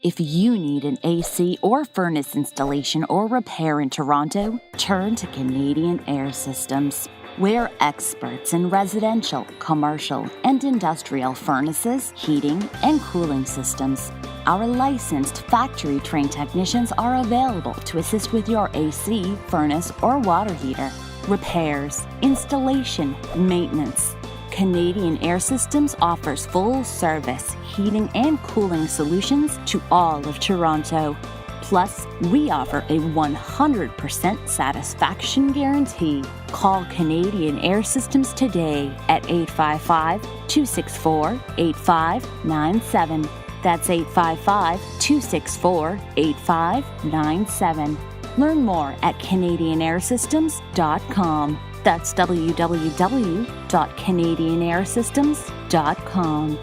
If you need an AC or furnace installation or repair in Toronto, turn to Canadian Air Systems. We're experts in residential, commercial, and industrial furnaces, heating, and cooling systems. Our licensed factory-trained technicians are available to assist with your AC, furnace, or water heater, repairs, installation, maintenance. Canadian Air Systems offers full-service heating and cooling solutions to all of Toronto. Plus, we offer a 100% satisfaction guarantee. Call Canadian Air Systems today at 855-264-8597. That's 855-264-8597. Learn more at CanadianAirSystems.com. That's www.CanadianAirSystems.com.